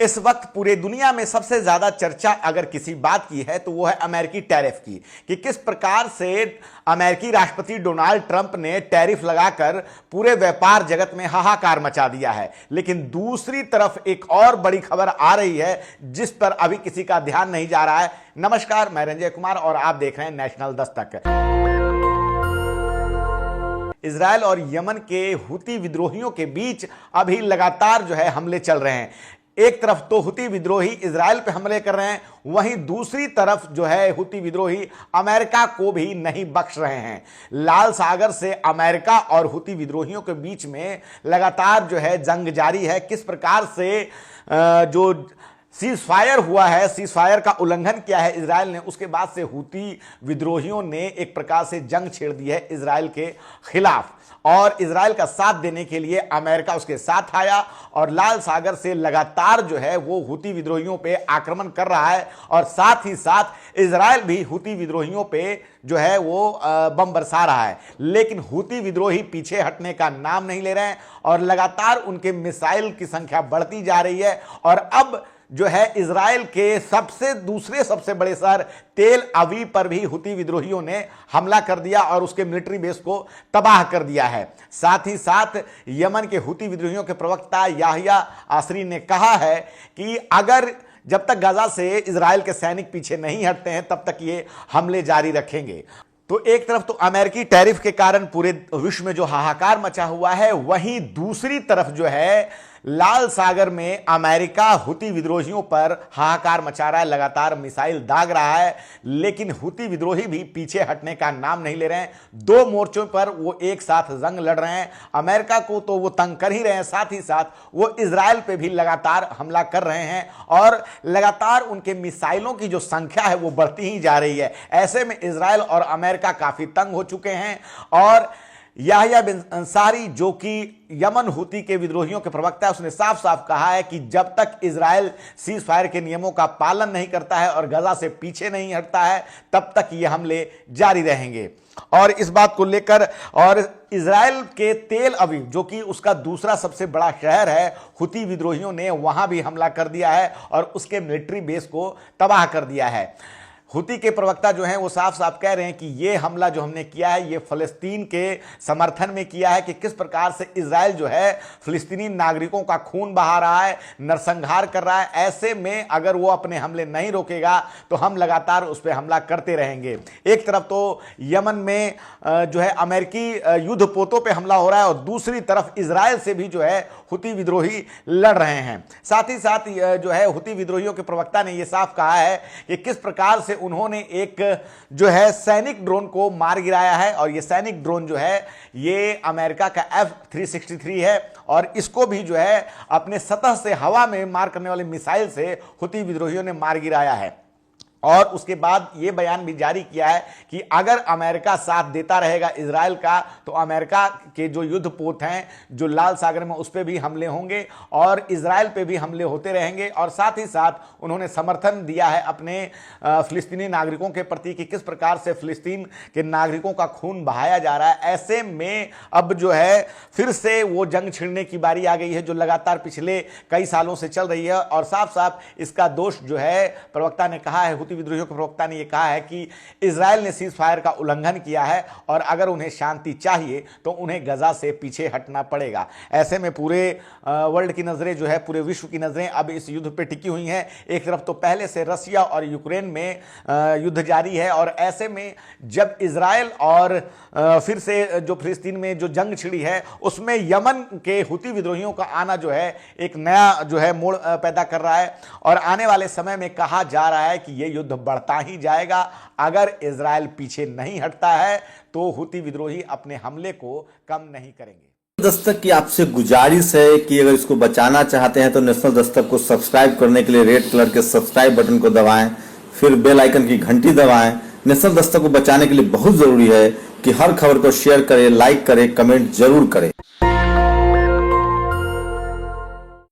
इस वक्त पूरे दुनिया में सबसे ज्यादा चर्चा अगर किसी बात की है तो वो है अमेरिकी टैरिफ की, कि किस प्रकार से अमेरिकी राष्ट्रपति डोनाल्ड ट्रंप ने टैरिफ लगाकर पूरे व्यापार जगत में हाहाकार मचा दिया है। लेकिन दूसरी तरफ एक और बड़ी खबर आ रही है जिस पर अभी किसी का ध्यान नहीं जा रहा है। नमस्कार, मैं रंजय कुमार और आप देख रहे हैं नेशनल दस्तक। इजरायल और यमन के हुती विद्रोहियों के बीच अभी लगातार हमले चल रहे हैं। एक तरफ तो हुती विद्रोही इजरायल पे हमले कर रहे हैं, वहीं दूसरी तरफ हुती विद्रोही अमेरिका को भी नहीं बख्श रहे हैं। लाल सागर से अमेरिका और हुती विद्रोहियों के बीच में लगातार जंग जारी है। किस प्रकार से जो सीज फायर हुआ है, सीज फायर का उल्लंघन किया है इजरायल ने, उसके बाद से हुती विद्रोहियों ने एक प्रकार से जंग छेड़ दी है इजरायल के खिलाफ, और इजरायल का साथ देने के लिए अमेरिका उसके साथ आया और लाल सागर से लगातार वो हुती विद्रोहियों पे आक्रमण कर रहा है। और साथ ही साथ इजरायल भी हुती विद्रोहियों पे वो बम बरसा रहा है। लेकिन हुती विद्रोही पीछे हटने का नाम नहीं ले रहे हैं और लगातार उनके मिसाइल की संख्या बढ़ती जा रही है। और अब इजरायल के दूसरे सबसे बड़े शहर तेल अवीव पर भी हुती विद्रोहियों ने हमला कर दिया और उसके मिलिट्री बेस को तबाह कर दिया है। साथ ही साथ यमन के हुती विद्रोहियों के प्रवक्ता याहिया आसरी ने कहा है कि जब तक गाजा से इजरायल के सैनिक पीछे नहीं हटते हैं तब तक ये हमले जारी रखेंगे। तो एक तरफ तो अमेरिकी टैरिफ के कारण पूरे विश्व में जो हाहाकार मचा हुआ है, वहीं दूसरी तरफ लाल सागर में अमेरिका हुती विद्रोहियों पर हाहाकार मचा रहा है, लगातार मिसाइल दाग रहा है। लेकिन हुती विद्रोही भी पीछे हटने का नाम नहीं ले रहे हैं। दो मोर्चों पर वो एक साथ जंग लड़ रहे हैं। अमेरिका को तो वो तंग कर ही रहे हैं, साथ ही साथ वो इजरायल पे भी लगातार हमला कर रहे हैं और लगातार उनके मिसाइलों की जो संख्या है वो बढ़ती ही जा रही है। ऐसे में इजरायल और अमेरिका काफी तंग हो चुके हैं। और याहिया बिन अंसारी, जो कि यमन हुती के विद्रोहियों के प्रवक्ता है, उसने साफ साफ कहा है कि जब तक इजरायल सीज फायर के नियमों का पालन नहीं करता है और गजा से पीछे नहीं हटता है तब तक ये हमले जारी रहेंगे। और इस बात को लेकर और इजरायल के तेल अवीव, जो कि उसका दूसरा सबसे बड़ा शहर है, हुती विद्रोहियों ने वहां भी हमला कर दिया है और उसके मिलिट्री बेस को तबाह कर दिया है। हुती के प्रवक्ता वो साफ साफ कह रहे हैं कि ये हमला जो हमने किया है ये फलस्तीन के समर्थन में किया है, कि किस प्रकार से इजरायल फिलिस्तीनी नागरिकों का खून बहा रहा है, नरसंहार कर रहा है। ऐसे में अगर वो अपने हमले नहीं रोकेगा तो हम लगातार उस पर हमला करते रहेंगे। एक तरफ तो यमन में अमेरिकी युद्ध पोतों पे हमला हो रहा है और दूसरी तरफ इजरायल से भी हुती विद्रोही लड़ रहे हैं। साथ ही साथ हुती विद्रोहियों के प्रवक्ता ने यह साफ कहा है कि किस प्रकार से उन्होंने एक सैनिक ड्रोन को मार गिराया है, और ये सैनिक ड्रोन ये अमेरिका का F-363 है और इसको भी अपने सतह से हवा में मार करने वाले मिसाइल से हुती विद्रोहियों ने मार गिराया है। और उसके बाद ये बयान भी जारी किया है कि अगर अमेरिका साथ देता रहेगा इजरायल का तो अमेरिका के जो युद्धपोत हैं जो लाल सागर में, उस पर भी हमले होंगे और इजरायल पे भी हमले होते रहेंगे। और साथ ही साथ उन्होंने समर्थन दिया है अपने फिलिस्तीनी नागरिकों के प्रति कि किस प्रकार से फिलिस्तीन के नागरिकों का खून बहाया जा रहा है। ऐसे में अब फिर से वो जंग छिड़ने की बारी आ गई है जो लगातार पिछले कई सालों से चल रही है। और साफ साफ इसका दोष प्रवक्ता ने कहा है, विद्रोहियों के प्रवक्ता ने यह कहा है कि इजरायल ने सीज फायर का उल्लंघन किया है और अगर उन्हें शांति चाहिए तो उन्हें गजा से पीछे हटना पड़ेगा। ऐसे में पूरे वर्ल्ड की नजरें पूरे विश्व की नजरें अब इस युद्ध पे टिकी हुई हैं। एक तरफ तो पहले से रसिया और यूक्रेन में युद्ध जारी है और ऐसे में जब इजरायल और फिर से जो फिलिस्तीन में जो जंग छिड़ी है उसमें यमन के हुती विद्रोहियों का आना एक नया मोड़ पैदा कर रहा है। और आने वाले समय में कहा जा रहा है कि यह युद्ध बढ़ता ही जाएगा। अगर इजरायल पीछे नहीं हटता है तो हुती विद्रोही अपने हमले को कम नहीं करेंगे। दस्तक की आपसे गुजारिश है कि अगर इसको बचाना चाहते हैं तो नेशनल दस्तक को सब्सक्राइब करने के लिए रेड कलर के सब्सक्राइब बटन को दबाएं, फिर बेल आइकन की घंटी दबाएं। नेशनल दस्तक को बचाने के लिए बहुत जरूरी है कि हर खबर को शेयर करें, लाइक करें, कमेंट जरूर करें।